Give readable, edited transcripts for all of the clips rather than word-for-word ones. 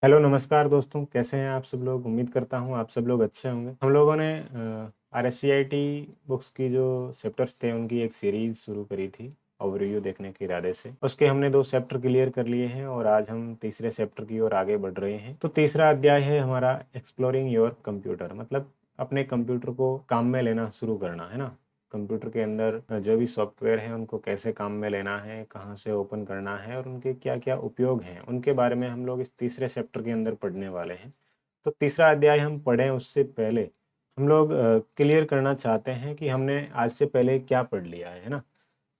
Hello नमस्कार दोस्तों, कैसे हैं आप सब लोग। उम्मीद करता हूं आप सब लोग अच्छे होंगे। हम लोगों ने RSCIT बुक्स की जो चैप्टर्स थे उनकी एक सीरीज शुरू करी थी ओवरव्यू देखने के इरादे से। उसके हमने 2 चैप्टर क्लियर कर लिए हैं और आज हम तीसरे चैप्टर की ओर आगे बढ़ रहे हैं। तो तीसरा अध्याय है हमारा एक्सप्लोरिंग योर कंप्यूटर, मतलब अपने कंप्यूटर को काम में लेना शुरू करना, है ना। कंप्यूटर के अंदर जो भी सॉफ्टवेयर हैं उनको कैसे काम में लेना है, कहाँ से ओपन करना है और उनके क्या क्या उपयोग हैं, उनके बारे में हम लोग इस तीसरे चैप्टर के अंदर पढ़ने वाले हैं। तो तीसरा अध्याय हम पढ़ें उससे पहले हम लोग क्लियर करना चाहते हैं कि हमने आज से पहले क्या पढ़ लिया है ना।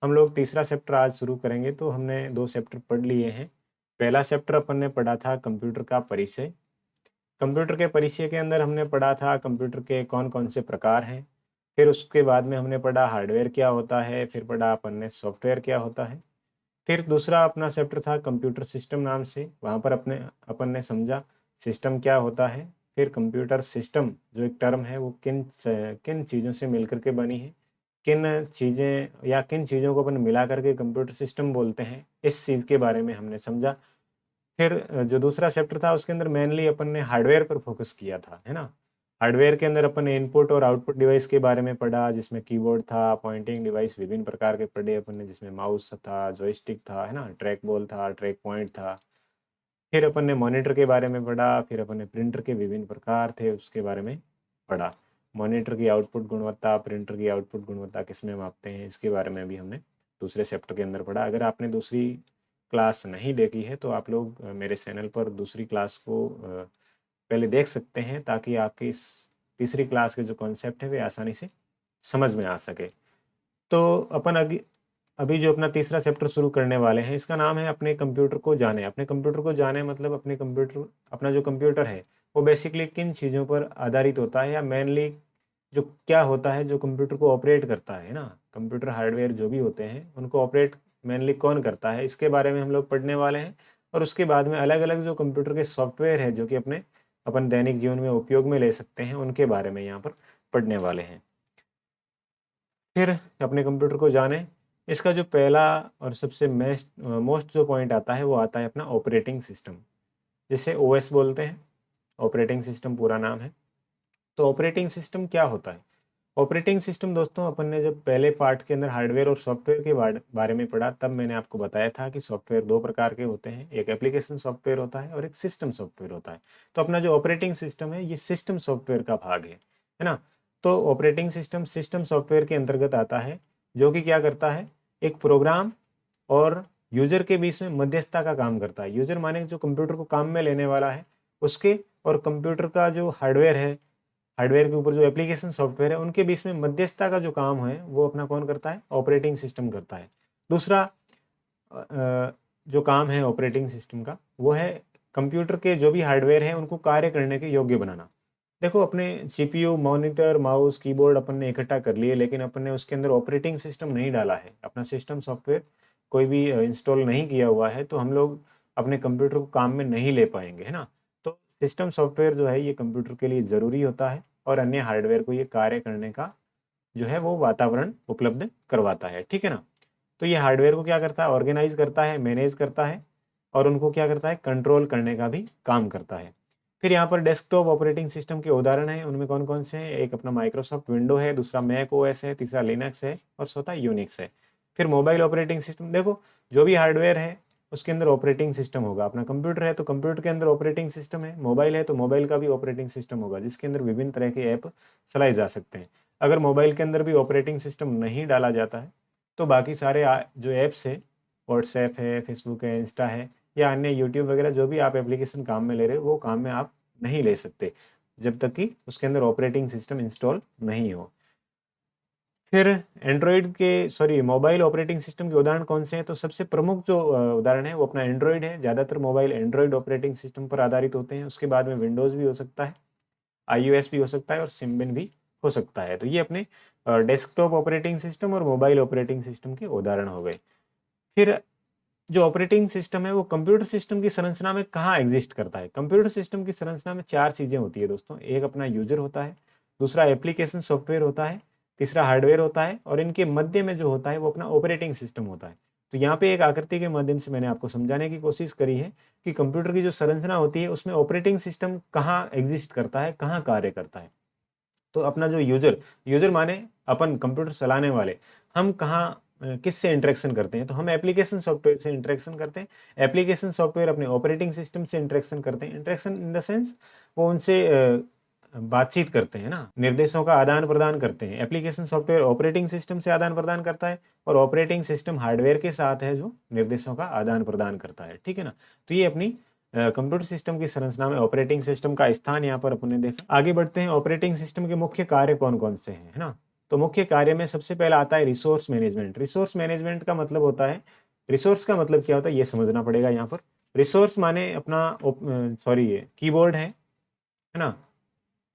हम लोग तीसरा चैप्टर आज शुरू करेंगे। तो हमने 2 चैप्टर पढ़ लिए हैं। पहला चैप्टर अपन ने पढ़ा था कंप्यूटर का परिचय। कंप्यूटर के परिचय के अंदर हमने पढ़ा था कंप्यूटर के कौन कौन से प्रकार हैं। फिर उसके बाद में हमने पढ़ा हार्डवेयर क्या होता है, फिर पढ़ा अपन ने सॉफ्टवेयर क्या होता है। फिर दूसरा अपना चैप्टर था कंप्यूटर सिस्टम नाम से, वहाँ पर अपने अपन ने समझा सिस्टम क्या होता है। फिर कंप्यूटर सिस्टम जो एक टर्म है वो किन किन चीज़ों से मिलकर के बनी है, किन चीज़ें या किन चीज़ों को अपन मिला करके कंप्यूटर सिस्टम बोलते हैं, इस चीज़ के बारे में हमने समझा। फिर जो दूसरा चैप्टर था उसके अंदर मेनली अपन ने हार्डवेयर पर फोकस किया था, है ना। हार्डवेयर के अंदर अपन ने इनपुट और आउटपुट डिवाइस के बारे में पढ़ा, जिसमें कीबोर्ड था, पॉइंटिंग डिवाइस विभिन्न प्रकार के पढ़े अपन ने, जिसमें माउस था, जॉयस्टिक था, है ना, ट्रैक बॉल था, ट्रैक पॉइंट था। फिर अपन ने मॉनिटर के बारे में पढ़ा, फिर अपन ने प्रिंटर के विभिन्न प्रकार थे उसके बारे में पढ़ा। मॉनिटर की आउटपुट गुणवत्ता, प्रिंटर की आउटपुट गुणवत्ता किसमें मापते हैं, इसके बारे में भी हमने दूसरे चैप्टर के अंदर पढ़ा। अगर आपने दूसरी क्लास नहीं देखी है तो आप लोग मेरे चैनल पर दूसरी क्लास को पहले देख सकते हैं, ताकि आपकी इस तीसरी क्लास के जो कॉन्सेप्ट है वे आसानी से समझ में आ सके। तो अपन अभी अभी जो अपना तीसरा चैप्टर शुरू करने वाले हैं इसका नाम है अपने कंप्यूटर को जाने। अपने कंप्यूटर को जाने मतलब अपना जो कंप्यूटर है वो बेसिकली किन चीज़ों पर आधारित होता है, या मेनली जो क्या होता है जो कंप्यूटर को ऑपरेट करता है ना। कंप्यूटर हार्डवेयर जो भी होते हैं उनको ऑपरेट मेनली कौन करता है, इसके बारे में हम लोग पढ़ने वाले हैं। और उसके बाद में अलग अलग जो कंप्यूटर के सॉफ्टवेयर है जो कि अपन दैनिक जीवन में उपयोग में ले सकते हैं, उनके बारे में यहाँ पर पढ़ने वाले हैं। फिर अपने कंप्यूटर को जाने, इसका जो पहला और सबसे मोस्ट जो पॉइंट आता है वो आता है अपना ऑपरेटिंग सिस्टम, जिसे ओएस बोलते हैं। ऑपरेटिंग सिस्टम पूरा नाम है। तो ऑपरेटिंग सिस्टम क्या होता है। ऑपरेटिंग सिस्टम दोस्तों, अपन ने जब पहले पार्ट के अंदर हार्डवेयर और सॉफ्टवेयर के बारे में पढ़ा तब मैंने आपको बताया था कि सॉफ्टवेयर 2 प्रकार के होते हैं, एक एप्लीकेशन सॉफ्टवेयर होता है और एक सिस्टम सॉफ्टवेयर होता है। तो अपना जो ऑपरेटिंग सिस्टम है ये सिस्टम सॉफ्टवेयर का भाग है ना। तो ऑपरेटिंग सिस्टम सिस्टम सॉफ्टवेयर के अंतर्गत आता है, जो कि क्या करता है, एक प्रोग्राम और यूजर के बीच में मध्यस्थता का काम करता है। यूजर माने जो कंप्यूटर को काम में लेने वाला है उसके, और कंप्यूटर का जो हार्डवेयर है, हार्डवेयर के ऊपर जो एप्लीकेशन सॉफ्टवेयर है, उनके बीच में मध्यस्थता का जो काम है वो अपना कौन करता है, ऑपरेटिंग सिस्टम करता है। दूसरा जो काम है ऑपरेटिंग सिस्टम का वो है कंप्यूटर के जो भी हार्डवेयर है उनको कार्य करने के योग्य बनाना। देखो, अपने सीपीयू, मॉनिटर, माउस, कीबोर्ड अपन ने इकट्ठा कर लिए, लेकिन अपन ने उसके अंदर ऑपरेटिंग सिस्टम नहीं डाला है, अपना सिस्टम सॉफ्टवेयर कोई भी इंस्टॉल नहीं किया हुआ है, तो हम लोग अपने कंप्यूटर को काम में नहीं ले पाएंगे, है ना। तो सिस्टम सॉफ्टवेयर जो है ये कंप्यूटर के लिए ज़रूरी होता है और अन्य हार्डवेयर को ये कार्य करने का जो है वो वातावरण उपलब्ध करवाता है, ठीक है ना। तो ये हार्डवेयर को क्या करता है, ऑर्गेनाइज करता है, मैनेज करता है, और उनको क्या करता है, कंट्रोल करने का भी काम करता है। फिर यहाँ पर डेस्कटॉप ऑपरेटिंग सिस्टम के उदाहरण हैं, उनमें कौन कौन से हैं, एक अपना माइक्रोसॉफ्ट विंडो है, दूसरा मैक ओएस है, तीसरा लिनक्स है और चौथा यूनिक्स है। फिर मोबाइल ऑपरेटिंग सिस्टम, देखो जो भी हार्डवेयर है उसके अंदर ऑपरेटिंग सिस्टम होगा। अपना कंप्यूटर है तो कंप्यूटर के अंदर ऑपरेटिंग सिस्टम है, मोबाइल है तो मोबाइल का भी ऑपरेटिंग सिस्टम होगा, जिसके अंदर विभिन्न तरह के ऐप चलाए जा सकते हैं। अगर मोबाइल के अंदर भी ऑपरेटिंग सिस्टम नहीं डाला जाता है तो बाकी सारे जो ऐप्स है, व्हाट्सएप है, फेसबुक है, इंस्टा है, या अन्य यूट्यूब वगैरह जो भी आप एप्लीकेशन काम में ले रहे हो वो काम में आप नहीं ले सकते जब तक कि उसके अंदर ऑपरेटिंग सिस्टम इंस्टॉल नहीं हो। फिर एंड्रॉयड के सॉरी मोबाइल ऑपरेटिंग सिस्टम के उदाहरण कौन से हैं, तो सबसे प्रमुख जो उदाहरण है वो अपना एंड्रॉयड है। ज़्यादातर मोबाइल एंड्रॉयड ऑपरेटिंग सिस्टम पर आधारित होते हैं। उसके बाद में विंडोज़ भी हो सकता है, iOS भी हो सकता है और सिम्बियन भी हो सकता है। तो ये अपने डेस्कटॉप ऑपरेटिंग सिस्टम और मोबाइल ऑपरेटिंग सिस्टम के उदाहरण हो गए। फिर जो ऑपरेटिंग सिस्टम है वो कंप्यूटर सिस्टम की संरचना में कहाँ एग्जिस्ट करता है। कंप्यूटर सिस्टम की संरचना में 4 चीज़ें होती है दोस्तों। एक अपना यूजर होता है, दूसरा एप्लीकेशन सॉफ्टवेयर होता है, तीसरा हार्डवेयर होता है, और इनके मध्य में जो होता है वो अपना ऑपरेटिंग सिस्टम होता है। तो यहाँ पे एक आकृति के माध्यम से मैंने आपको समझाने की कोशिश करी है कि कंप्यूटर की जो संरचना होती है उसमें ऑपरेटिंग सिस्टम कहाँ एग्जिस्ट करता है, कहाँ कार्य करता है। तो अपना जो यूजर माने अपन कंप्यूटर चलाने वाले, हम कहाँ किससे इंटरेक्शन करते हैं, तो हम एप्लीकेशन सॉफ्टवेयर से इंटरेक्शन करते हैं। एप्लीकेशन सॉफ्टवेयर अपने ऑपरेटिंग सिस्टम से इंटरेक्शन करते हैं। इंटरेक्शन इन द सेंस वो उनसे बातचीत करते हैं ना, निर्देशों का आदान प्रदान करते हैं। एप्लीकेशन सॉफ्टवेयर ऑपरेटिंग सिस्टम से आदान प्रदान करता है और ऑपरेटिंग सिस्टम हार्डवेयर के साथ है जो निर्देशों का आदान प्रदान करता है, ठीक है ना। तो ये अपनी कंप्यूटर सिस्टम की संरचना में ऑपरेटिंग सिस्टम का स्थान यहाँ पर अपने देखा। आगे बढ़ते हैं, ऑपरेटिंग सिस्टम के मुख्य कार्य कौन कौन से हैं, है ना। तो मुख्य कार्य में सबसे पहला आता है रिसोर्स मैनेजमेंट। रिसोर्स मैनेजमेंट का मतलब होता है, रिसोर्स का मतलब क्या होता है ये समझना पड़ेगा यहाँ पर। रिसोर्स माने अपना कीबोर्ड है ना,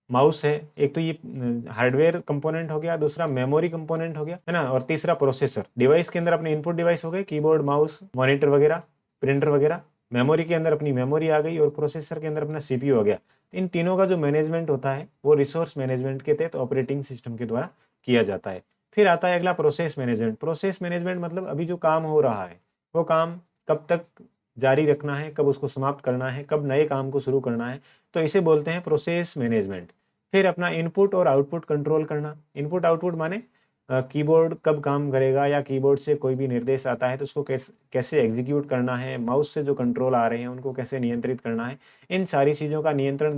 माउस है, एक तो ये हार्डवेयर कंपोनेंट हो गया, दूसरा मेमोरी कंपोनेंट हो गया, है ना, और तीसरा प्रोसेसर। डिवाइस के अंदर अपने इनपुट डिवाइस हो गए, कीबोर्ड, माउस, मॉनिटर वगैरह, प्रिंटर वगैरह। मेमोरी के अंदर अपनी मेमोरी आ गई और प्रोसेसर के अंदर अपना सीपीयू आ गया। इन तीनों का जो मैनेजमेंट होता है वो रिसोर्स मैनेजमेंट के तहत ऑपरेटिंग सिस्टम के द्वारा किया जाता है। फिर आता है अगला प्रोसेस मैनेजमेंट। प्रोसेस मैनेजमेंट मतलब अभी जो काम हो रहा है वो काम कब तक जारी रखना है, कब उसको समाप्त करना है, कब नए काम को शुरू करना है, तो इसे बोलते हैं प्रोसेस मैनेजमेंट। फिर अपना इनपुट और आउटपुट कंट्रोल करना। इनपुट आउटपुट माने कीबोर्ड कब काम करेगा या कीबोर्ड से कोई भी निर्देश आता है तो उसको कैसे एग्जीक्यूट करना है, माउस से जो कंट्रोल आ रहे हैं उनको कैसे नियंत्रित करना है, इन सारी चीज़ों का नियंत्रण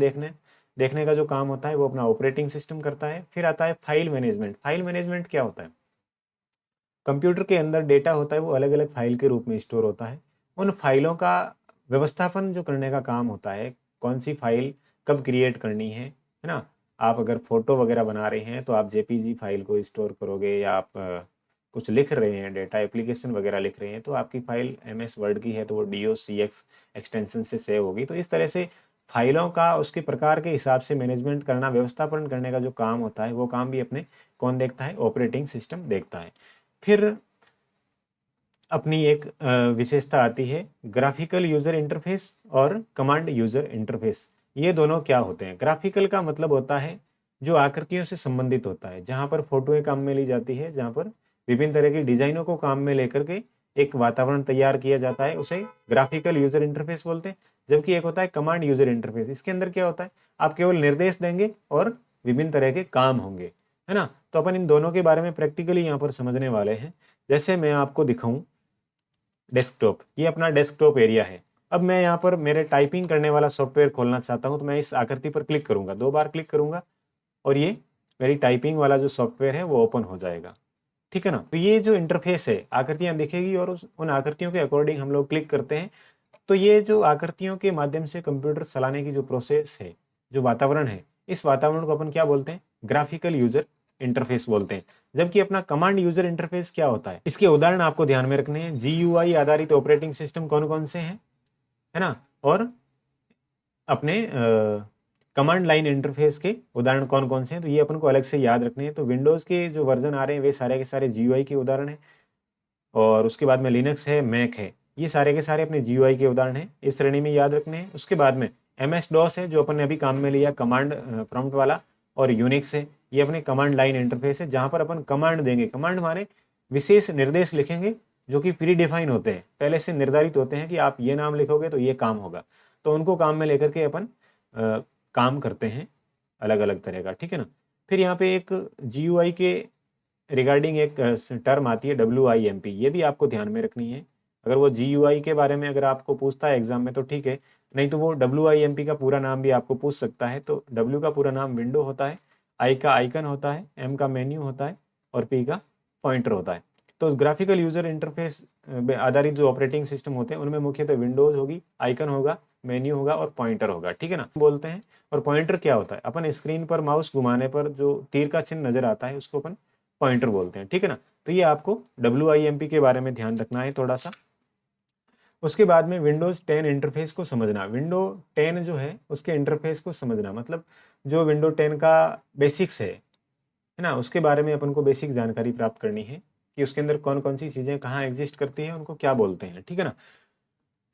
देखने का जो काम होता है वो अपना ऑपरेटिंग सिस्टम करता है। फिर आता है फाइल मैनेजमेंट। फाइल मैनेजमेंट क्या होता है, कंप्यूटर के अंदर डेटा होता है वो अलग अलग फाइल के रूप में स्टोर होता है। उन फाइलों का व्यवस्थापन जो करने का काम होता है, कौन सी फाइल कब क्रिएट करनी है ना। आप अगर फोटो वगैरह बना रहे हैं तो आप जेपीजी फाइल को स्टोर करोगे, या आप कुछ लिख रहे हैं, डेटा एप्लीकेशन वगैरह लिख रहे हैं तो आपकी फाइल MS वर्ड की है तो वो DOCX एक्सटेंशन से सेव होगी। तो इस तरह से फाइलों का उसके प्रकार के हिसाब से मैनेजमेंट करना, व्यवस्थापन करने का जो काम होता है वो काम भी अपने कौन देखता है, ऑपरेटिंग सिस्टम देखता है। फिर अपनी एक विशेषता आती है ग्राफिकल यूजर इंटरफेस और कमांड यूजर इंटरफेस। ये दोनों क्या होते हैं, ग्राफिकल का मतलब होता है जो आकृतियों से संबंधित होता है, जहाँ पर फोटोएं काम में ली जाती है, जहाँ पर विभिन्न तरह की डिजाइनों को काम में लेकर के एक वातावरण तैयार किया जाता है, उसे ग्राफिकल यूजर इंटरफेस बोलते हैं। जबकि एक होता है कमांड यूजर इंटरफेस, इसके अंदर क्या होता है, आप केवल निर्देश देंगे और विभिन्न तरह के काम होंगे, है ना। तो अपन इन दोनों के बारे में प्रैक्टिकली यहाँ पर समझने वाले हैं। जैसे मैं आपको दिखाऊं डेस्कटॉप, ये अपना डेस्कटॉप एरिया है। अब मैं यहाँ पर मेरे टाइपिंग करने वाला सॉफ्टवेयर खोलना चाहता हूँ तो मैं इस आकृति पर क्लिक करूंगा, 2 बार क्लिक करूंगा और ये मेरी टाइपिंग वाला जो सॉफ्टवेयर है वो ओपन हो जाएगा, ठीक है ना। तो ये जो इंटरफेस है, आकृतियां दिखेगी और उन आकृतियों के अकॉर्डिंग हम लोग क्लिक करते हैं। तो ये जो आकृतियों के माध्यम से कंप्यूटर चलाने की जो प्रोसेस है, जो वातावरण है, इस वातावरण को अपन क्या बोलते हैं, ग्राफिकल यूजर इंटरफेस बोलते हैं। जबकि अपना कमांड यूजर इंटरफेस क्या होता है, इसके उदाहरण आपको ध्यान में रखने हैं। GUI आधारित ऑपरेटिंग सिस्टम कौन कौन से हैं, है ना, और अपने कमांड लाइन इंटरफेस के उदाहरण कौन कौन से हैं, तो ये अपन को अलग से याद रखने हैं। तो विंडोज के जो वर्जन आ रहे हैं वे सारे के सारे GUI के उदाहरण हैं, और उसके बाद में लिनक्स है, मैक है, ये सारे के सारे अपने GUI के उदाहरण हैं, इस श्रेणी में याद रखने हैं। उसके बाद में MS-DOS है जो अपन ने अभी काम में लिया, कमांड प्रॉम्प्ट वाला, और यूनिक्स है, ये अपने कमांड लाइन इंटरफेस है जहां पर अपन कमांड देंगे। कमांड माने विशेष निर्देश लिखेंगे जो कि प्री डिफाइन होते हैं, पहले से निर्धारित होते हैं कि आप ये नाम लिखोगे तो ये काम होगा, तो उनको काम में लेकर के अपन काम करते हैं अलग अलग तरह का, ठीक है ना। फिर यहाँ पे एक GUI के रिगार्डिंग एक टर्म आती है WIMP, ये भी आपको ध्यान में रखनी है। अगर वो GUI के बारे में अगर आपको पूछता है एग्जाम में तो ठीक है, नहीं तो वो WIMP का पूरा नाम भी आपको पूछ सकता है। तो W का पूरा नाम विंडो होता है, I का आइकन होता है, M का मेन्यू होता है और P का पॉइंटर होता है। तो ग्राफिकल यूजर इंटरफेस आधारित जो ऑपरेटिंग सिस्टम होते हैं उनमें मुख्यतः विंडोज होगी, आइकन होगा, मेन्यू होगा और पॉइंटर होगा, ठीक है ना, बोलते हैं। और पॉइंटर क्या होता है, अपन स्क्रीन पर माउस घुमाने पर जो तीर का चिन्ह नजर आता है उसको अपन पॉइंटर बोलते हैं, ठीक है ना। तो ये आपको WIMP के बारे में ध्यान रखना है थोड़ा सा। उसके बाद में विंडोज 10 इंटरफेस को समझना, विंडो 10 जो है उसके इंटरफेस को समझना, मतलब जो विंडो 10 का बेसिक्स है ना, उसके बारे में अपन को बेसिक जानकारी प्राप्त करनी है कि उसके अंदर कौन कौन सी चीजें कहाँ एग्जिस्ट करती हैं, उनको क्या बोलते हैं, ठीक है ना।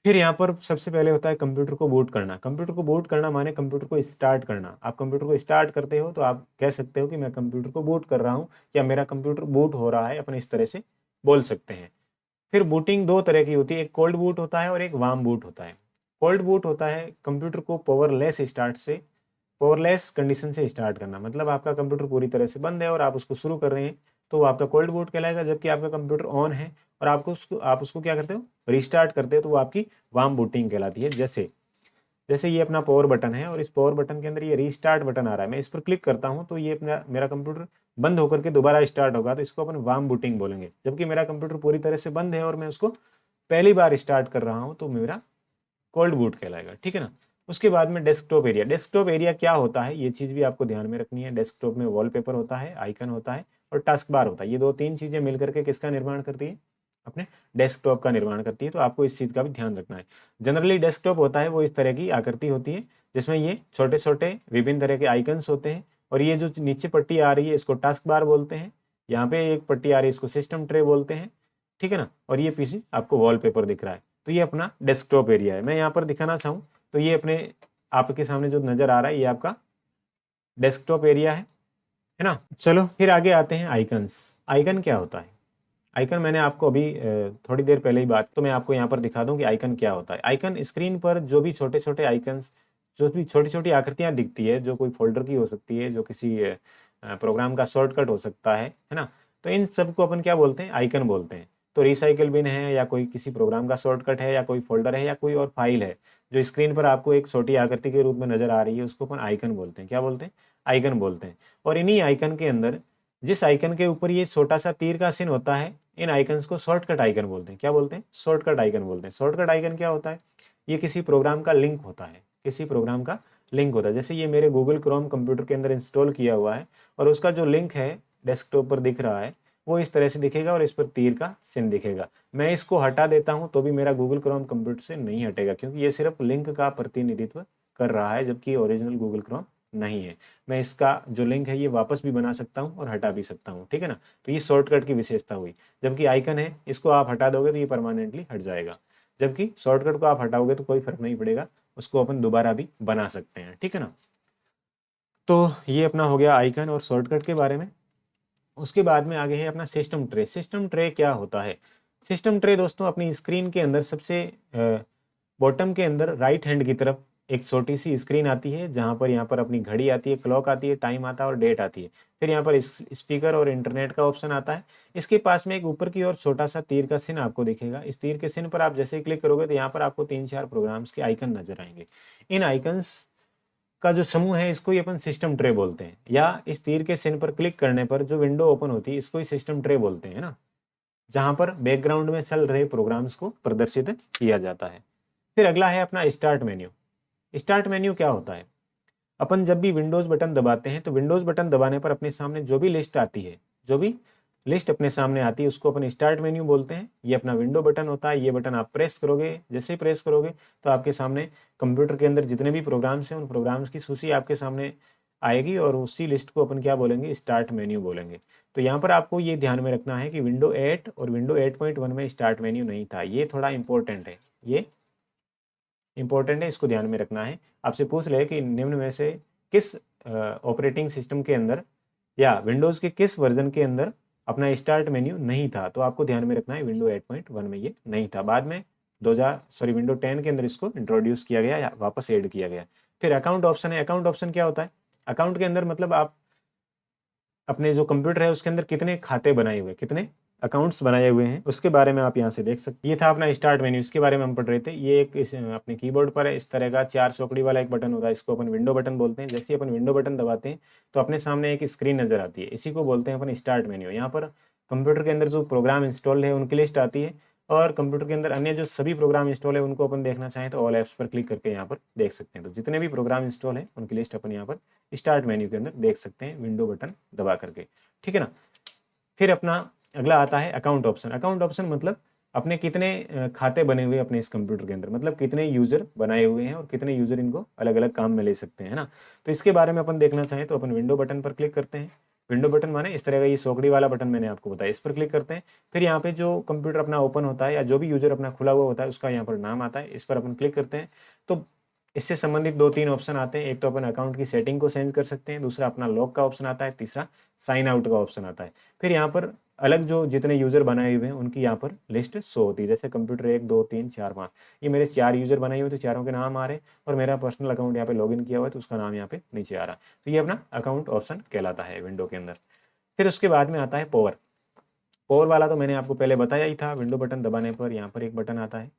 फिर यहाँ पर सबसे पहले होता है कंप्यूटर को बूट करना। कंप्यूटर को बूट करना माने कंप्यूटर को स्टार्ट करना। आप कंप्यूटर को स्टार्ट करते हो तो आप कह सकते हो कि मैं कंप्यूटर को बूट कर रहा हूँ या मेरा कंप्यूटर बूट हो रहा है, अपन इस तरह से बोल सकते हैं। फिर बूटिंग दो तरह की होती है, एक कोल्ड बूट होता है और एक वार्म बूट होता है। कोल्ड बूट होता है कंप्यूटर को पावरलेस कंडीशन से स्टार्ट करना, मतलब आपका कंप्यूटर पूरी तरह से बंद है और आप उसको शुरू कर रहे हैं तो वो आपका कोल्ड बूट कहलाएगा। जबकि आपका कंप्यूटर ऑन है और आप उसको क्या करते हो, रिस्टार्ट करते हो, तो वो आपकी वार्म बूटिंग कहलाती है। जैसे जैसे ये अपना पावर बटन है और इस पावर बटन के अंदर ये रीस्टार्ट बटन आ रहा है, मैं इस पर क्लिक करता हूँ तो ये अपना मेरा कंप्यूटर बंद होकर के दोबारा स्टार्ट होगा, तो इसको अपन वार्म बूटिंग बोलेंगे। जबकि मेरा कंप्यूटर पूरी तरह से बंद है और मैं उसको पहली बार स्टार्ट कर रहा हूँ तो मेरा कोल्ड बूट कहलाएगा, ठीक है ना। उसके बाद में डेस्कटॉप एरिया। डेस्कटॉप एरिया क्या होता है, ये चीज भी आपको ध्यान में रखनी है। डेस्कटॉप में वॉलपेपर होता है, आइकन होता है और टास्क बार होता है। ये दो तीन चीजें मिलकर के किसका निर्माण करती है, अपने डेस्कटॉप का निर्माण करती है। तो आपको इस चीज का भी ध्यान रखना है। जनरली डेस्कटॉप होता है वो इस तरह की आकृति होती है जिसमें ये छोटे छोटे विभिन्न तरह के आइकन्स होते हैं। और ये जो नीचे पट्टी आ रही है इसको टास्क बार बोलते हैं। यहाँ पे एक पट्टी आ रही है इसको सिस्टम ट्रे बोलते हैं, ठीक है ना। और ये पीछे आपको वॉलपेपर दिख रहा है, तो ये अपना डेस्कटॉप एरिया है। मैं यहाँ पर दिखाना चाहूँ तो ये अपने आपके सामने जो नजर आ रहा है ये आपका डेस्कटॉप एरिया है ना। चलो फिर आगे आते हैं आइकन्स। आइकन क्या होता है, आइकन मैंने आपको अभी थोड़ी देर पहले ही बात, तो मैं आपको यहाँ पर दिखा दूं कि आइकन क्या होता है। आइकन स्क्रीन पर जो भी छोटे छोटे आइकन्स, जो भी छोटी छोटी आकृतियां दिखती है, जो कोई फोल्डर की हो सकती है, जो किसी प्रोग्राम का शॉर्टकट हो सकता है ना। तो इन सब को अपन क्या बोलते हैं, आइकन बोलते हैं। तो रिसाइकल बिन है या कोई किसी प्रोग्राम का शॉर्टकट है या कोई फोल्डर है या कोई और फाइल है जो स्क्रीन पर आपको एक छोटी आकृति के रूप में नजर आ रही है, उसको अपन आइकन बोलते हैं। क्या बोलते हैं, आइकन बोलते हैं। और इन्हीं आइकन के अंदर, जिस आइकन के ऊपर ये छोटा सा तीर का चिन्ह होता है, इन आइकन्स को शॉर्टकट आइकन बोलते हैं। क्या बोलते हैं, शॉर्टकट आइकन बोलते हैं। शॉर्टकट आइकन क्या होता है, ये किसी प्रोग्राम का लिंक होता है, किसी प्रोग्राम का लिंक होता है। जैसे ये मेरे गूगल क्रोम कंप्यूटर के अंदर इंस्टॉल किया हुआ है और उसका जो लिंक है डेस्कटॉप पर दिख रहा है वो इस तरह से दिखेगा और इस पर तीर का चिन्ह दिखेगा। मैं इसको हटा देता हूं तो भी मेरा गूगल क्रोम कंप्यूटर से नहीं हटेगा, क्योंकि ये सिर्फ लिंक का प्रतिनिधित्व कर रहा है, जबकि ओरिजिनल गूगल क्रोम नहीं है। मैं इसका जो लिंक है ये वापस भी बना सकता हूँ और हटा भी सकता हूँ, ठीक है ना। तो ये शॉर्टकट की विशेषता हुई। जबकि आइकन है, इसको आप हटा दोगे तो ये परमानेंटली हट जाएगा, जबकि शॉर्टकट को आप हटाओगे तो कोई फर्क नहीं पड़ेगा, उसको अपन दोबारा भी बना सकते हैं, ठीक है ना। तो ये अपना हो गया आइकन और शॉर्टकट के बारे में। उसके बाद में आगे है अपना सिस्टम ट्रे। सिस्टम ट्रे क्या होता है, सिस्टम ट्रे दोस्तों अपनी स्क्रीन के अंदर सबसे बॉटम के अंदर राइट हैंड की तरफ एक छोटी सी स्क्रीन आती है, जहां पर यहाँ पर अपनी घड़ी आती है, क्लॉक आती है, टाइम आता है और डेट आती है। फिर यहाँ पर स्पीकर और इंटरनेट का ऑप्शन आता है। इसके पास में एक ऊपर की ओर छोटा सा तीर का चिन्ह आपको दिखेगा। इस तीर के चिन्ह पर आप जैसे ही क्लिक करोगे तो यहाँ पर आपको 3-4 प्रोग्राम्स के आइकन नजर आएंगे। इन आइकन्स का जो समूह है इसको ही अपन सिस्टम ट्रे बोलते हैं, या इस तीर के चिन्ह पर क्लिक करने पर जो विंडो ओपन होती है इसको ही सिस्टम ट्रे बोलते हैं ना, जहां पर बैकग्राउंड में चल रहे प्रोग्राम्स को प्रदर्शित किया जाता है। फिर अगला है अपना स्टार्ट मेन्यू। स्टार्ट मेन्यू क्या होता है, अपन जब भी विंडोज बटन दबाते हैं तो विंडोज बटन दबाने पर अपने सामने जो भी लिस्ट आती है, जो भी लिस्ट अपने सामने आती है उसको अपन स्टार्ट मेन्यू बोलते हैं। ये अपना विंडो बटन होता है, ये बटन आप प्रेस करोगे, जैसे ही प्रेस करोगे तो आपके सामने कंप्यूटर के अंदर जितने भी प्रोग्राम्स हैं उन प्रोग्राम्स की सूची आपके सामने आएगी और उसी लिस्ट को अपन क्या बोलेंगे, स्टार्ट मेन्यू बोलेंगे। तो यहाँ पर आपको ये ध्यान में रखना है कि विंडो 8 और विंडो 8.1 में स्टार्ट मेन्यू नहीं था, ये थोड़ा इंपॉर्टेंट है, ये इंपॉर्टेंट है, इसको ध्यान में रखना है। आपसे पूछ ले कि निम्न में से किस ऑपरेटिंग सिस्टम के अंदर या विंडोज के किस वर्जन के अंदर अपना स्टार्ट मेन्यू नहीं था, तो आपको ध्यान में रखना है विंडो 8.1 में ये नहीं था। बाद में विंडो 10 के अंदर इसको इंट्रोड्यूस किया गया या वापस ऐड किया गया। फिर अकाउंट ऑप्शन है। अकाउंट ऑप्शन क्या होता है, अकाउंट के अंदर मतलब आप अपने जो कंप्यूटर है उसके अंदर कितने खाते बनाए हुए, कितने अकाउंट्स बनाए हुए हैं, उसके बारे में आप यहाँ से देख सकते। ये था अपना स्टार्ट मेन्यू, इसके बारे में हम पढ़ रहे थे। ये एक अपने कीबोर्ड पर है इस तरह का 4 चौकड़ी वाला एक बटन होता है, इसको अपन विंडो बटन बोलते हैं। जैसे ही अपन विंडो बटन दबाते हैं तो अपने सामने एक स्क्रीन नजर आती है, इसी को बोलते हैं अपन स्टार्ट मेन्यू। यहाँ पर कंप्यूटर के अंदर जो प्रोग्राम इंस्टॉल है उनकी लिस्ट आती है, और कंप्यूटर के अंदर अन्य जो सभी प्रोग्राम इंस्टॉल है उनको अपन देखना चाहें तो ऑल एप्स पर क्लिक करके यहाँ पर देख सकते हैं। तो जितने भी प्रोग्राम इंस्टॉल है उनकी लिस्ट अपन यहाँ पर स्टार्ट मेन्यू के अंदर देख सकते हैं, विंडो बटन दबा करके, ठीक है ना। फिर अपना अगला आता है अकाउंट ऑप्शन। अकाउंट ऑप्शन मतलब अपने कितने खाते बने हुए अपने इस कंप्यूटर के अंदर, मतलब कितने यूजर बनाए हुए हैं और कितने यूजर इनको अलग अलग काम में ले सकते हैं ना। तो इसके बारे में अपन देखना चाहें तो अपन विंडो बटन पर क्लिक करते हैं। विंडो बटन माने इस तरह का ये चौकड़ी वाला बटन मैंने आपको बताया, इस पर क्लिक करते हैं। फिर यहाँ पे जो कंप्यूटर अपना ओपन होता है या जो भी यूजर अपना खुला हुआ होता है उसका यहाँ पर नाम आता है, इस पर अपन क्लिक करते हैं। तो इससे संबंधित 2-3 ऑप्शन आते हैं। एक तो अपन अकाउंट की सेटिंग को चेंज कर सकते हैं, दूसरा अपना लॉक का ऑप्शन आता है, तीसरा साइन आउट का ऑप्शन आता है। फिर यहाँ पर अलग जो जितने यूजर बनाए हुए हैं उनकी यहाँ पर लिस्ट शो होती है, जैसे कंप्यूटर 1 2 3 4 5, ये मेरे 4 यूजर बनाए हुए तो चारों के नाम आ रहे हैं, और मेरा पर्सनल अकाउंट यहाँ पे लॉगिन किया हुआ है तो उसका नाम यहाँ पे नीचे आ रहा है। तो ये अपना अकाउंट ऑप्शन कहलाता है विंडो के अंदर। फिर उसके बाद में आता है पावर। पावर वाला तो मैंने आपको पहले बताया ही था, विंडो बटन दबाने पर यहाँ पर एक बटन आता है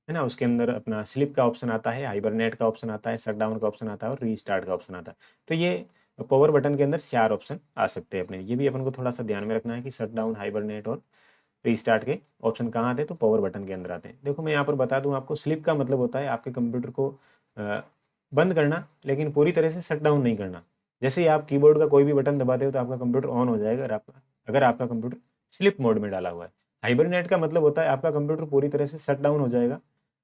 ना, उसके अंदर अपना स्लिप का ऑप्शन आता है, हाइबरनेट का ऑप्शन आता है, शटडाउन का ऑप्शन आता है और रीस्टार्ट का ऑप्शन आता है। तो ये पावर बटन के अंदर 4 ऑप्शन आ सकते हैं अपने, ये भी अपन को थोड़ा सा ध्यान में रखना है कि शटडाउन, हाइबरनेट और रीस्टार्ट के ऑप्शन कहाँ आते हैं, तो पावर बटन के अंदर आते हैं। देखो मैं यहाँ पर बता दूँ आपको, स्लिप का मतलब होता है आपके कंप्यूटर को बंद करना, लेकिन पूरी तरह से शटडाउन नहीं करना। जैसे ही आप कीबोर्ड का कोई भी बटन दबाते हो तो आपका कंप्यूटर ऑन हो जाएगा, अगर आपका कंप्यूटर स्लिप मोड में डाला हुआ है। हाइबरनेट का मतलब होता है आपका कंप्यूटर पूरी तरह से शट डाउन हो जाएगा,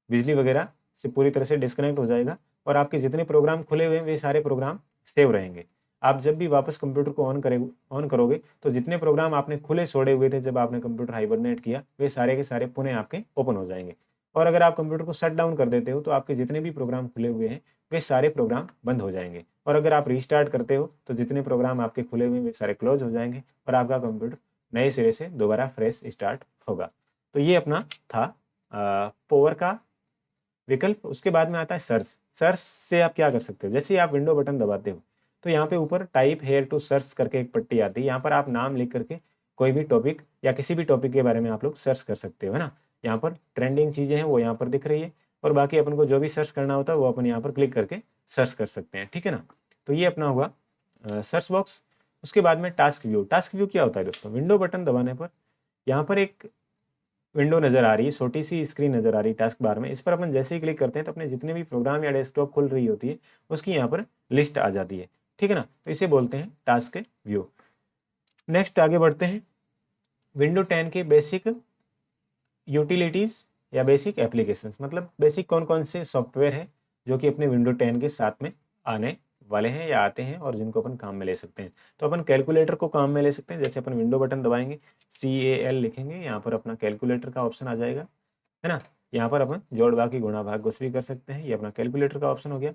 बिजली वगैरह से पूरी तरह से डिस्कनेक्ट हो जाएगा, और आपके जितने प्रोग्राम खुले हुए हैं वे सारे प्रोग्राम सेव रहेंगे। आप जब भी वापस कंप्यूटर को ऑन करोगे तो जितने प्रोग्राम आपने खुले छोड़े हुए थे जब आपने कंप्यूटर हाइबरनेट किया, वे सारे के सारे पुनः आपके ओपन हो जाएंगे। और अगर आप कंप्यूटर को शट डाउन कर देते हो तो आपके जितने भी प्रोग्राम खुले हुए हैं वे सारे प्रोग्राम बंद हो जाएंगे, और अगर आप रीस्टार्ट करते हो तो जितने प्रोग्राम आपके खुले हुए हैं वे सारे क्लोज हो जाएंगे, और आपका कंप्यूटर नए सिरे से दोबारा फ्रेश स्टार्ट होगा। तो ये अपना था पावर का विकल्प। उसके बाद में आता है सर्च। सर्च से आप क्या कर सकते हो, जैसे ही आप विंडो बटन दबाते हो तो यहाँ पे ऊपर टाइप हेयर टू सर्च करके एक पट्टी आती है, यहाँ पर आप नाम लिख करके कोई भी टॉपिक या किसी भी टॉपिक के बारे में आप लोग सर्च कर सकते हो, है ना। यहाँ पर ट्रेंडिंग चीज़ें हैं वो यहाँ पर दिख रही है, और बाकी अपन को जो भी सर्च करना होता है वो अपन यहाँ पर क्लिक करके सर्च कर सकते हैं, ठीक है ना। तो ये अपना हुआ सर्च बॉक्स। उसके बाद में टास्क व्यू। टास्क व्यू क्या होता है दोस्तों, विंडो बटन दबाने पर यहाँ पर एक विंडो नजर आ रही है, छोटी सी स्क्रीन नजर आ रही है टास्क बार में। इस पर अपन जैसे ही क्लिक करते हैं तो अपने जितने भी प्रोग्राम या डेस्कटॉप खुल रही होती है उसकी यहाँ पर लिस्ट आ जाती है, ठीक है ना। तो इसे बोलते हैं टास्क व्यू। नेक्स्ट आगे बढ़ते हैं, विंडो 10 के बेसिक यूटिलिटीज या बेसिक एप्लीकेशंस, मतलब बेसिक कौन कौन से सॉफ्टवेयर है जो कि अपने विंडो 10 के साथ में आने वाले हैं या आते हैं और जिनको अपन काम में ले सकते हैं। तो अपन कैलकुलेटर को काम में ले सकते हैं, जैसे अपन विंडो बटन दबाएंगे, CAL लिखेंगे, यहाँ पर अपना कैलकुलेटर का ऑप्शन आ जाएगा, है ना। यहाँ पर अपन जोड़ भाग गुणा भाग कुछ भी कर सकते हैं, ये अपना कैलकुलेटर का ऑप्शन हो गया।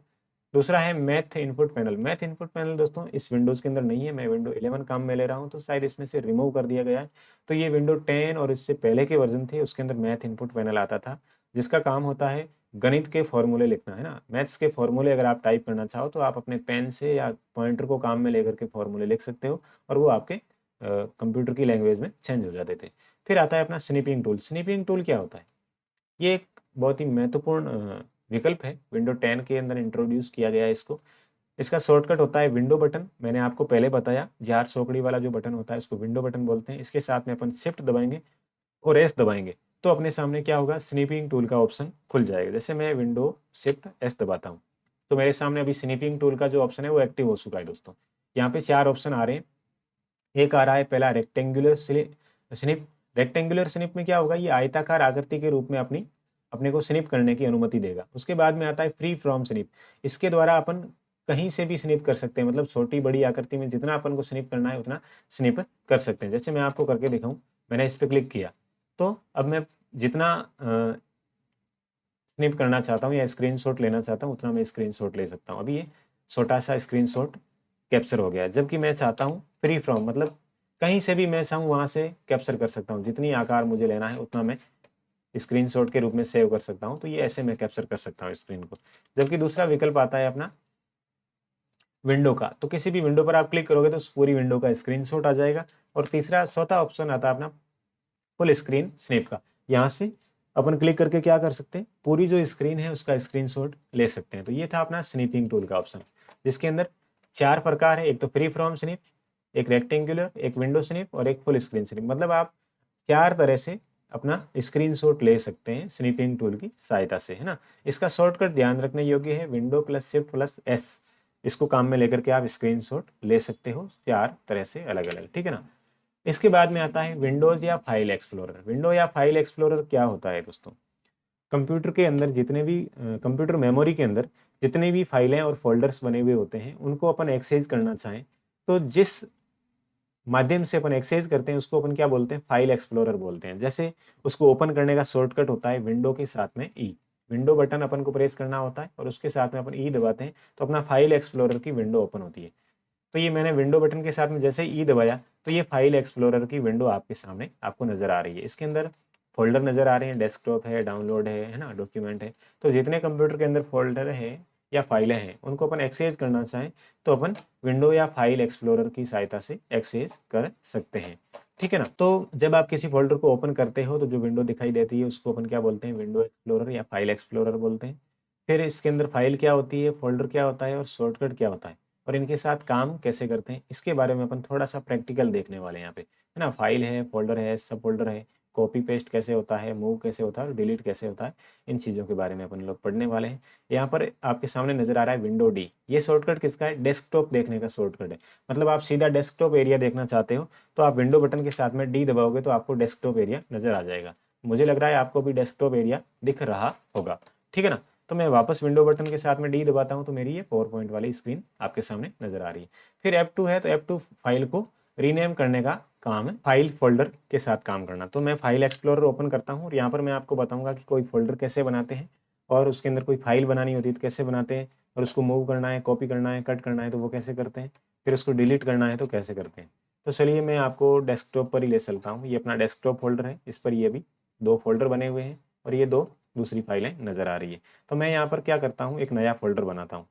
दूसरा है math input panel. Math input panel दोस्तों इस विंडोज़ के अंदर नहीं है, मैं विंडो 11 काम में ले रहा हूँ तो शायद इसमें से रिमूव कर दिया गया है। तो ये विंडो 10 और इससे पहले के वर्जन थे उसके अंदर मैथ इनपुट पैनल आता था, जिसका काम होता है गणित के फॉर्मूले लिखना, है ना। मैथ्स के फॉर्मूले अगर आप टाइप करना चाहो तो आप अपने पेन से या पॉइंटर को काम में लेकर के फॉर्मूले लिख सकते हो, और वो आपके कंप्यूटर की लैंग्वेज में चेंज हो जाते थे। फिर आता है अपना स्निपिंग टूल। स्निपिंग टूल क्या होता है, ये एक बहुत ही महत्वपूर्ण विकल्प है, विंडो 10 के अंदर इंट्रोड्यूस किया गया है इसको। इसका शॉर्टकट होता है विंडो बटन, मैंने आपको पहले बताया जार चौकड़ी वाला जो बटन होता है उसको विंडो बटन बोलते हैं। इसके साथ में अपन शिफ्ट दबाएंगे और एस दबाएंगे तो अपने सामने क्या होगा, स्निपिंग टूल का ऑप्शन खुल जाएगा। जैसे मैं विंडो शिफ्ट एस दबाता हूँ तो मेरे सामने अभी स्निपिंग टूल का जो ऑप्शन है वो एक्टिव हो चुका है दोस्तों। यहाँ पे 4 ऑप्शन आ रहे हैं। एक आ रहा है पहला रेक्टेंगुलर स्निप। रेक्टेंगुलर स्निप में क्या होगा, ये आयताकार आकृति के रूप में अपने को स्निप करने की अनुमति देगा। उसके बाद में आता है फ्री फ्रॉम स्निप। इसके द्वारा अपन कहीं से भी स्निप कर सकते हैं, मतलब छोटी बड़ी आकृति में जितना अपन को स्निप करना है उतना स्निप कर सकते हैं। जैसे मैं आपको करके दिखाऊं, मैंने इस पर क्लिक किया तो अब मैं जितना स्निप करना चाहता हूँ या स्क्रीनशॉट लेना चाहता हूँ उतना मैं स्क्रीनशॉट ले सकता हूँ। अभी ये छोटा सा स्क्रीनशॉट कैप्चर हो गया है। जबकि मैं चाहता हूँ फ्री फ्रॉम, मतलब कहीं से भी मैं चाहूँ वहाँ से कैप्चर कर सकता हूँ, जितनी आकार मुझे लेना है उतना मैं स्क्रीनशॉट के रूप में सेव कर सकता हूँ। तो ये ऐसे मैं कैप्चर कर सकता हूँ स्क्रीन को। जबकि दूसरा विकल्प आता है अपना विंडो का, तो किसी भी विंडो पर आप क्लिक करोगे तो उस पूरी विंडो का स्क्रीनशॉट आ जाएगा। और तीसरा चौथा ऑप्शन आता है अपना फुल स्क्रीन स्नैप का। यहाँ से अपन क्लिक करके क्या कर सकते हैं, पूरी जो स्क्रीन है उसका स्क्रीनशॉट ले सकते हैं। तो ये था अपना स्नीपिंग टूल का ऑप्शन, जिसके अंदर 4 प्रकार है, एक तो फ्री फ्रॉम स्निप, एक रेक्टेंगुलर, एक विंडो स्निप और एक फुल स्क्रीन स्निप। मतलब आप 4 तरह से अपना स्क्रीनशॉट ले सकते हैं स्निपिंग टूल की सहायता से, है ना। इसका शॉर्टकट ध्यान रखने योग्य है, window plus shift plus S, इसको काम में लेकर के आप स्क्रीनशॉट ले सकते हो 4 तरह से अलग अलग, ठीक है ना। इसके बाद में आता है विंडोज या फाइल एक्सप्लोरर। विंडो या फाइल एक्सप्लोरर क्या होता है दोस्तों, कंप्यूटर के अंदर जितने भी कंप्यूटर मेमोरी के अंदर जितने भी फाइलें और फोल्डर्स बने हुए होते हैं उनको अपन एक्सेस करना चाहें तो जिस माध्यम से अपन एक्सेस करते हैं उसको अपन क्या बोलते हैं, फाइल एक्सप्लोरर बोलते हैं। जैसे उसको ओपन करने का शॉर्टकट होता है विंडो के साथ में ई। विंडो बटन अपन को प्रेस करना होता है और उसके साथ में अपन ई दबाते हैं तो अपना फाइल एक्सप्लोरर की विंडो ओपन होती है। तो ये मैंने विंडो बटन के साथ में जैसे ई दबाया तो ये फाइल एक्सप्लोरर की विंडो आपके सामने आपको नजर आ रही है। इसके अंदर फोल्डर नजर आ रहे हैं, डेस्कटॉप है, डाउनलोड है ना, डॉक्यूमेंट है। तो जितने कंप्यूटर के अंदर फोल्डर है या फाइलें हैं उनको अपन एक्सेस करना चाहें तो अपन विंडो या फाइल एक्सप्लोरर की सहायता से एक्सेस कर सकते हैं। ठीक है ना। तो जब आप किसी फोल्डर को ओपन करते हो तो जो विंडो दिखाई देती है उसको अपन क्या बोलते हैं, विंडो एक्सप्लोरर या फाइल एक्सप्लोरर बोलते हैं। फिर इसके अंदर फाइल क्या होती है, फोल्डर क्या होता है और शॉर्टकट क्या होता है और इनके साथ काम कैसे करते हैं, इसके बारे में अपन थोड़ा सा प्रैक्टिकल देखने वाले हैं यहाँ पे, है ना। फाइल है, फोल्डर है, सब फोल्डर है, कॉपी पेस्ट कैसे होता है, मूव कैसे होता है और डिलीट कैसे होता है, इन चीज़ों के बारे में अपन लोग पढ़ने वाले हैं। यहाँ पर आपके सामने नजर आ रहा है विंडो डी। ये शॉर्टकट किसका है, डेस्कटॉप देखने का शॉर्टकट है। मतलब आप सीधा डेस्कटॉप एरिया देखना चाहते हो तो आप विंडो बटन के साथ में डी दबाओगे तो आपको डेस्कटॉप एरिया नजर आ जाएगा। मुझे लग रहा है आपको भी डेस्कटॉप एरिया दिख रहा होगा। ठीक है ना। तो मैं वापस विंडो बटन के साथ में डी दबाता हूं तो मेरी ये पावर पॉइंट वाली स्क्रीन आपके सामने नजर आ रही है। फिर F2 है तो F2 फाइल को रीनेम करने का काम है, फाइल फोल्डर के साथ काम करना। तो मैं फाइल एक्सप्लोरर ओपन करता हूँ और यहाँ पर मैं आपको बताऊंगा कि कोई फोल्डर कैसे बनाते हैं और उसके अंदर कोई फाइल बनानी होती है तो कैसे बनाते हैं, और उसको मूव करना है, कॉपी करना है, कट करना है तो वो कैसे करते हैं, फिर उसको डिलीट करना है तो कैसे करते हैं। तो चलिए मैं आपको डेस्कटॉप पर ही ले चलता हूँ। ये अपना डेस्कटॉप फोल्डर है, इस पर ये भी 2 फोल्डर बने हुए हैं और ये 2 दूसरी फाइलें नजर आ रही है। तो मैं यहाँ पर क्या करता हूँ, एक नया फोल्डर बनाता हूँ।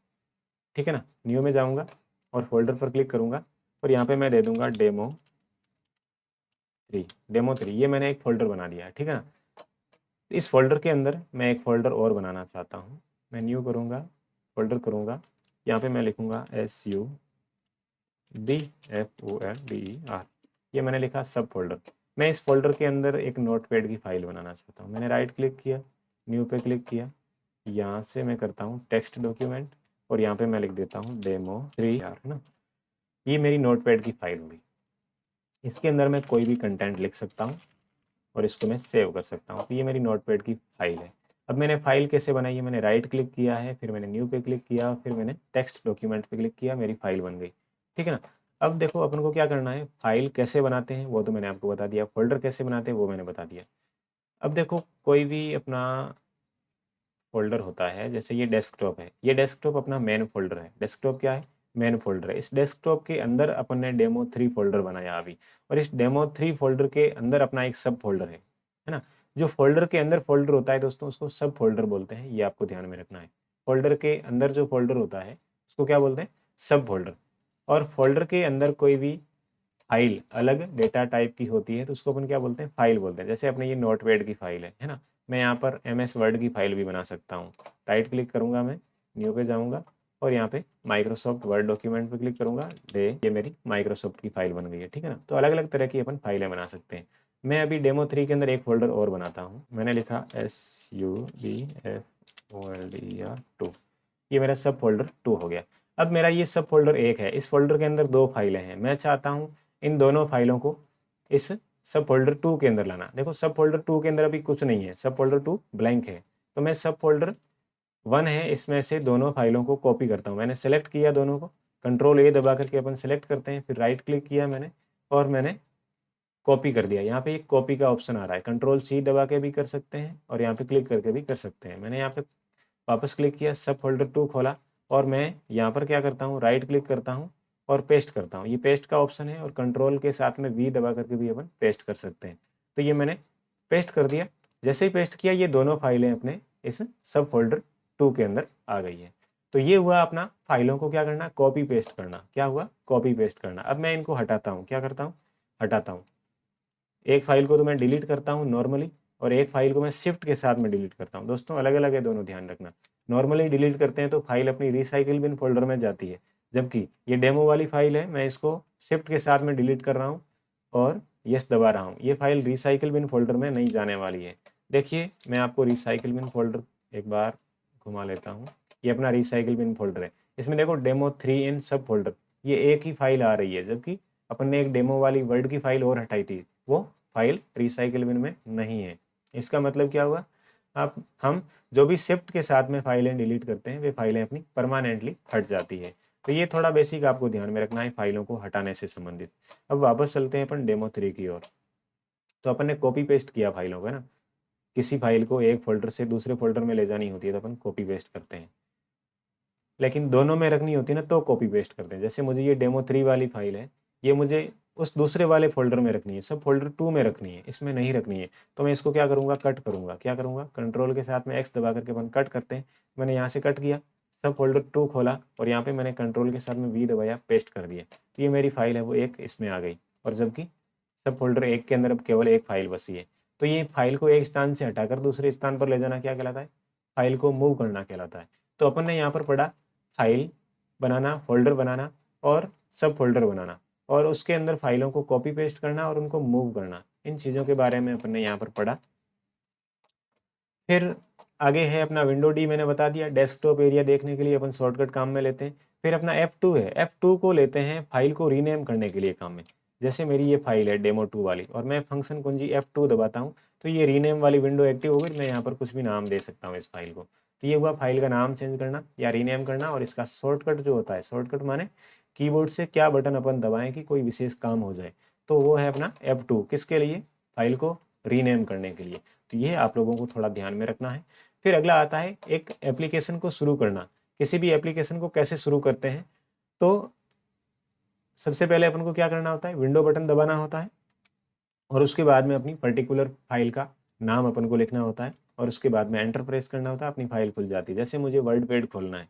ठीक है ना। न्यू में जाऊँगा और फोल्डर पर क्लिक करूँगा और यहाँ पे मैं दे दूंगा डेमो 3। ये मैंने एक फोल्डर बना दिया है। ठीक है ना। इस फोल्डर के अंदर मैं एक फोल्डर और बनाना चाहता हूँ। मैं न्यू करूँगा, फोल्डर करूँगा, यहाँ पे मैं लिखूँगा SUBFOLDER। ये मैंने लिखा सब फोल्डर। मैं इस फोल्डर के अंदर एक नोटपैड की फाइल बनाना चाहता हूँ। मैंने राइट क्लिक किया, न्यू पे क्लिक किया, यहाँ से मैं करता हूँ टेक्स्ट डॉक्यूमेंट और यहाँ पे मैं लिख देता हूँ डेमो 3 है ना। ये मेरी नोटपैड की फाइल होगी। इसके अंदर मैं कोई भी कंटेंट लिख सकता हूँ और इसको मैं सेव कर सकता हूँ। तो ये मेरी नोटपैड की फाइल है। अब मैंने फाइल कैसे बनाई है, मैंने राइट क्लिक किया है, फिर मैंने न्यू पे क्लिक किया, फिर मैंने टेक्स्ट डॉक्यूमेंट पे क्लिक किया, मेरी फाइल बन गई। ठीक है ना। अब देखो अपन को क्या करना है, फाइल कैसे बनाते हैं वो तो मैंने आपको बता दिया, फोल्डर कैसे बनाते हैं वो मैंने बता दिया। अब देखो कोई भी अपना फोल्डर होता है, जैसे ये डेस्कटॉप है, ये डेस्कटॉप अपना मेन फोल्डर है। डेस्कटॉप क्या है, मेन फोल्डर है। इस डेस्कटॉप के अंदर अपन ने डेमो 3 फोल्डर बनाया अभी, और इस डेमो 3 फोल्डर के अंदर अपना एक सब फोल्डर है ना। जो फोल्डर के अंदर फोल्डर होता है दोस्तों उसको सब फोल्डर बोलते हैं, ये आपको ध्यान में रखना है। फोल्डर के अंदर जो फोल्डर होता है उसको क्या बोलते हैं, सब फोल्डर। और फोल्डर के अंदर कोई भी फाइल अलग डेटा टाइप की होती है तो उसको अपन क्या बोलते हैं, फाइल बोलते हैं। जैसे अपने ये नोटपैड की फाइल है ना। मैं यहाँ पर MS वर्ड की फाइल भी बना सकता हूँ। राइट क्लिक करूंगा, मैं न्यू पे जाऊंगा और यहाँ पे माइक्रोसॉफ्ट वर्ड डॉक्यूमेंट पे क्लिक करूंगा, ये मेरी माइक्रोसॉफ्ट की फाइल बन गई है। ठीक है ना। तो अलग अलग तरह की अपन फाइलें बना सकते हैं। मैं अभी डेमो 3 के अंदर एक फोल्डर और बनाता हूँ। मैंने लिखा SUBFOLDER 2। ये मेरा सब फोल्डर 2 हो गया। अब मेरा ये सब फोल्डर 1 है, इस फोल्डर के अंदर 2 फाइलें हैं। मैं चाहता हूँ इन दोनों फाइलों को इस सब फोल्डर 2 के अंदर लाना। देखो सब फोल्डर 2 के अंदर अभी कुछ नहीं है, सब फोल्डर 2 ब्लैंक है। तो मैं सब फोल्डर 1 है इसमें से दोनों फाइलों को कॉपी करता हूँ। मैंने सेलेक्ट किया दोनों को, कंट्रोल A दबा करके अपन सेलेक्ट करते हैं, फिर राइट क्लिक किया मैंने और मैंने कॉपी कर दिया। यहाँ पे एक कॉपी का ऑप्शन आ रहा है, कंट्रोल C दबा के भी कर सकते हैं और यहाँ पे क्लिक करके भी कर सकते हैं। मैंने यहाँ पे वापस क्लिक किया, सब फोल्डर 2 खोला और मैं यहाँ पर क्या करता हूँ, राइट क्लिक करता हूँ और पेस्ट करता हूँ। ये पेस्ट का ऑप्शन है और कंट्रोल के साथ में V दबा करके भी अपन पेस्ट कर सकते हैं। तो ये मैंने पेस्ट कर दिया। जैसे ही पेस्ट किया ये दोनों फाइलें अपने इस सब फोल्डर 2 के अंदर आ गई है। तो ये हुआ अपना फाइलों को क्या करना, कॉपी पेस्ट करना। क्या हुआ, कॉपी पेस्ट करना। अब मैं इनको हटाता हूँ, क्या करता हूँ, हटाता हूँ। एक फाइल को तो मैं डिलीट करता हूँ नॉर्मली और एक फाइल को मैं शिफ्ट के साथ में डिलीट करता हूँ। दोस्तों अलग अलग है दोनों, ध्यान रखना। नॉर्मली डिलीट करते हैं तो फाइल अपनी रिसाइकिल बिन फोल्डर में जाती है, जबकि ये डेमो वाली फाइल है, मैं इसको शिफ्ट के साथ में डिलीट कर रहा हूँ और यस दबा रहा हूँ। ये फाइल रिसाइकिल बिन फोल्डर में नहीं जाने वाली है। देखिए मैं आपको रिसाइकिल बिन फोल्डर एक बार घुमा लेता हूँ। ये अपना रिसाइकिल बिन फोल्डर है, इसमें देखो डेमो 3 इन सब फोल्डर, ये एक ही फाइल आ रही है, जबकि अपन ने एक डेमो वाली वर्ड की फाइल और हटाई थी, वो फाइल रिसाइकिल बिन में नहीं है। इसका मतलब क्या हुआ, आप हम जो भी शिफ्ट के साथ में फाइलें डिलीट करते हैं वे फाइलें अपनी परमानेंटली हट जाती है। तो ये थोड़ा बेसिक आपको ध्यान में रखना है फाइलों को हटाने से संबंधित। अब वापस चलते हैं अपन डेमो 3 की ओर। तो अपन ने कॉपी पेस्ट किया फाइलों का ना। किसी फाइल को एक फ़ोल्डर से दूसरे फ़ोल्डर में ले जानी होती है तो अपन कॉपी पेस्ट करते हैं, लेकिन दोनों में रखनी होती है ना तो कॉपी पेस्ट करते हैं। जैसे मुझे ये डेमो 3 वाली फाइल है, ये मुझे उस दूसरे वाले फ़ोल्डर में रखनी है, सब फ़ोल्डर 2 में रखनी है, इसमें नहीं रखनी है। तो मैं इसको क्या करूँगा, कट करूँगा। क्या करूँगा, कंट्रोल के साथ में एक्स दबा करके अपन कट करते हैं। मैंने यहाँ से कट किया, सब फ़ोल्डर 2 खोला और यहाँ पे मैंने कंट्रोल के साथ में वी दबाया, पेस्ट कर दिया। तो ये मेरी फाइल है वो एक इसमें आ गई, और जबकि सब फ़ोल्डर 1 के अंदर अब केवल एक फाइल बची है। तो ये फाइल को एक स्थान से हटाकर दूसरे स्थान पर ले जाना क्या कहलाता है, फाइल को मूव करना कहलाता है। तो अपन ने यहाँ पर पढ़ा फाइल बनाना, फ़ोल्डर बनाना और सब फ़ोल्डर बनाना, और उसके अंदर फाइलों को कॉपी पेस्ट करना और उनको मूव करना। इन चीज़ों के बारे में अपन ने यहाँ पर पढ़ा। फिर आगे है अपना विंडो डी, मैंने बता दिया। डेस्कटॉप एरिया देखने के लिए अपन शॉर्टकट काम में लेते हैं। फिर अपना F2 है, F2 को लेते हैं फाइल को रीनेम करने के लिए काम में। जैसे मेरी ये फाइल है डेमो 2 वाली और मैं फंक्शन कुंजी F2 दबाता हूँ तो ये रीनेम वाली विंडो एक्टिव हो गई। मैं यहाँ पर कुछ भी नाम दे सकता हूँ इस फाइल को। तो ये हुआ फाइल का नाम चेंज करना या रीनेम करना, और इसका शॉर्टकट जो होता है, शॉर्टकट माने कीबोर्ड से क्या बटन अपन दबाएं कि कोई विशेष काम हो जाए, तो वो है अपना F2। किसके लिए, फाइल को रीनेम करने के लिए। तो ये आप लोगों को थोड़ा ध्यान में रखना है। फिर अगला आता है एक एप्लीकेशन को शुरू करना। किसी भी एप्लीकेशन को कैसे शुरू करते हैं, तो सबसे पहले अपन को क्या करना होता है, विंडो बटन दबाना होता है और उसके बाद में अपनी पर्टिकुलर फाइल का नाम अपन को लिखना होता है और उसके बाद में एंटर प्रेस करना होता है, अपनी फाइल खुल जाती है। जैसे मुझे वर्ड पैड खोलना है,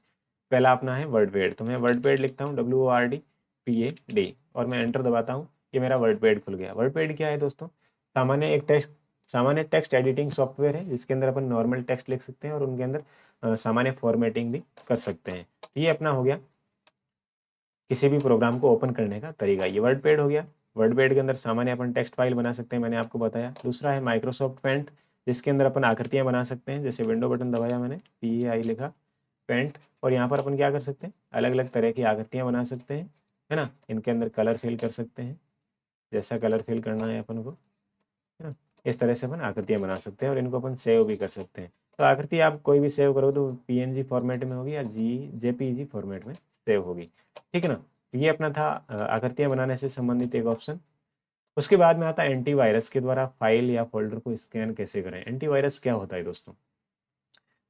पहला अपना है वर्ड पैड, तो मैं वर्ड पैड लिखता हूँ WORDPAD और मैं एंटर दबाता हूँ, ये मेरा वर्ड पैड खुल गया। वर्ड पैड क्या है दोस्तों, सामान्य टेक्स्ट एडिटिंग सॉफ्टवेयर है जिसके अंदर अपन नॉर्मल टेक्स्ट लिख सकते हैं और उनके अंदर सामान्य फॉर्मेटिंग भी कर सकते हैं। ये अपना हो गया किसी भी प्रोग्राम को ओपन करने का तरीका। ये वर्ड पैड हो गया। वर्ड पैड के अंदर सामान्य अपन टेक्स्ट फाइल बना सकते हैं, मैंने आपको बताया। दूसरा है माइक्रोसॉफ्ट पेंट, जिसके अंदर अपन आकृतियां बना सकते हैं। जैसे विंडो बटन दबाया मैंने, PAI लिखा, पेंट, और यहाँ पर अपन क्या कर सकते हैं, अलग अलग तरह की आकृतियां बना सकते हैं, है ना। इनके अंदर कलर फिल कर सकते हैं, जैसा कलर फिल करना है अपन को, है ना। इस तरह से अपन आकृतियां बना सकते हैं और इनको अपन सेव भी कर सकते हैं। तो आकृति आप कोई भी सेव करो तो PNG फॉर्मेट में होगी या JPEG फॉर्मेट में सेव होगी, ठीक है ना। तो ये अपना था आकृतियां बनाने से संबंधित एक ऑप्शन। उसके बाद में आता है एंटीवायरस के द्वारा फाइल या फोल्डर को स्कैन कैसे करें। एंटीवायरस क्या होता है दोस्तों,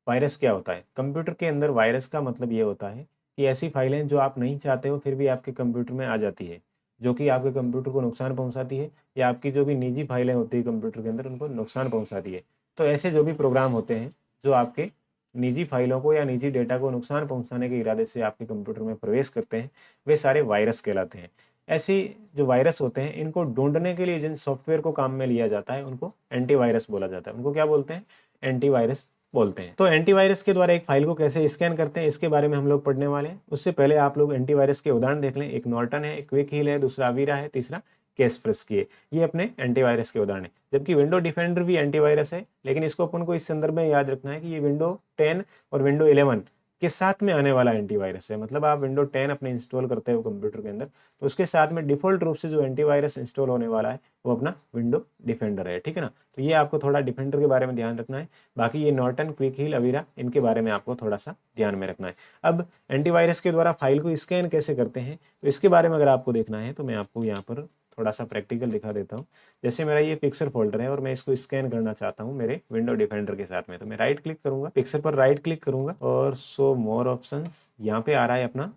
वायरस क्या होता है, कंप्यूटर के अंदर वायरस का मतलब ये होता है कि ऐसी फाइलें जो आप नहीं चाहते हो फिर भी आपके कंप्यूटर में आ जाती है, जो कि आपके कंप्यूटर को नुकसान पहुंचाती है, या आपकी जो भी निजी फाइलें होती है कंप्यूटर के अंदर उनको नुकसान पहुंचाती है। तो ऐसे जो भी प्रोग्राम होते हैं जो आपके निजी फाइलों को या निजी डेटा को नुकसान पहुंचाने के इरादे से आपके कंप्यूटर में प्रवेश करते हैं, वे सारे वायरस कहलाते हैं। ऐसी जो वायरस होते हैं इनको ढूंढने के लिए जिन सॉफ्टवेयर को काम में लिया जाता है उनको एंटीवायरस बोला जाता है। उनको क्या बोलते हैं, एंटीवायरस बोलते हैं। तो एंटीवायरस के द्वारा एक फाइल को कैसे स्कैन करते हैं इसके बारे में हम लोग पढ़ने वाले हैं। उससे पहले आप लोग एंटीवायरस के उदाहरण देख लें। एक नॉर्टन है, एक क्विक हील है, दूसरा अवीरा है, तीसरा कैसपरस्की है। ये अपने एंटीवायरस के उदाहरण है। जबकि विंडो डिफेंडर भी एंटीवायरस है, लेकिन इसको अपन को इस संदर्भ में याद रखना है कि ये विंडो 10 और विंडो 11 के साथ में आने वाला एंटीवायरस है। मतलब आप विंडो 10 अपने इंस्टॉल करते हो कंप्यूटर के अंदर, तो उसके साथ में डिफॉल्ट रूप से जो एंटीवायरस इंस्टॉल होने वाला है वो अपना विंडो डिफेंडर है, ठीक है ना। तो ये आपको थोड़ा डिफेंडर के बारे में ध्यान रखना है। बाकी ये नॉर्टन, क्विक हील, अवीरा, इनके बारे में आपको थोड़ा सा ध्यान में रखना है। अब एंटीवायरस के द्वारा फाइल को स्कैन कैसे करते हैं, तो इसके बारे में अगर आपको देखना है तो मैं आपको यहाँ पर थोड़ा सा प्रैक्टिकल दिखा देता हूँ। जैसे मेरा ये पिक्चर फोल्डर है और मैं इसको स्कैन करना चाहता हूँ मेरे विंडो डिफेंडर के साथ में, तो मैं राइट क्लिक करूंगा, पिक्चर पर राइट क्लिक करूंगा और शो मोर ऑप्शंस, यहाँ पे आ रहा है अपना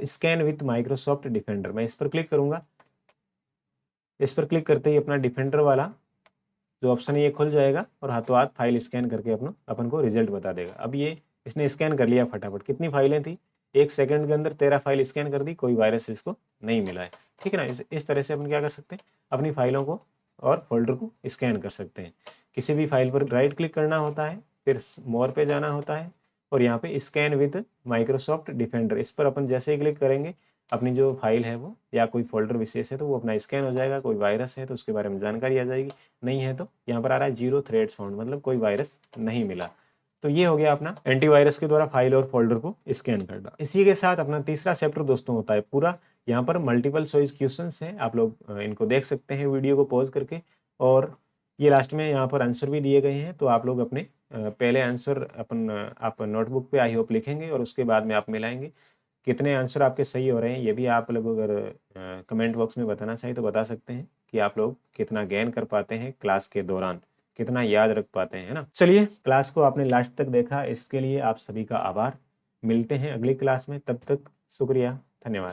स्कैन विथ माइक्रोसॉफ्ट डिफेंडर। मैं इस पर क्लिक करूंगा। इस पर क्लिक करते ही अपना डिफेंडर वाला जो ऑप्शन है ये खुल जाएगा और हाथों हाथ फाइल स्कैन करके अपना अपन को रिजल्ट बता देगा। अब ये इसने स्कैन कर लिया फटाफट। कितनी फाइलें थी, 1 सेकंड के अंदर 13 फाइल स्कैन कर दी, कोई वायरस इसको नहीं मिला है, ठीक है ना। इस तरह से अपन क्या कर सकते हैं, अपनी फाइलों को और फोल्डर को स्कैन कर सकते हैं। किसी भी फाइल पर राइट क्लिक करना होता है, फिर मोर पे जाना होता है और यहाँ पे स्कैन विद माइक्रोसॉफ्ट डिफेंडर, इस पर अपन जैसे ही क्लिक करेंगे अपनी जो फाइल है वो या कोई फोल्डर विशेष है तो वो अपना स्कैन हो जाएगा। कोई वायरस है तो उसके बारे में जानकारी आ जाएगी, नहीं है तो यहाँ पर आ रहा है 0 थ्रेड्स फाउंड, मतलब कोई वायरस नहीं मिला। तो ये हो गया अपना एंटीवायरस के द्वारा फाइल और फोल्डर को स्कैन करना। इसी के साथ अपना तीसरा चैप्टर दोस्तों होता है पूरा। यहाँ पर मल्टीपल चॉइस क्वेश्चंस हैं, आप लोग इनको देख सकते हैं वीडियो को पॉज करके, और ये लास्ट में यहाँ पर आंसर भी दिए गए हैं। तो आप लोग अपने पहले आंसर आप नोटबुक पे आई होप लिखेंगे और उसके बाद में आप मिलाएंगे। कितने आंसर आपके सही हो रहे हैं ये भी आप लोग अगर कमेंट बॉक्स में बताना चाहिए तो बता सकते हैं कि आप लोग कितना गेन कर पाते हैं क्लास के दौरान। कितना याद रख पाते हैं, है ना। चलिए, क्लास को आपने लास्ट तक देखा, इसके लिए आप सभी का आभार। मिलते हैं अगली क्लास में, तब तक शुक्रिया, धन्यवाद।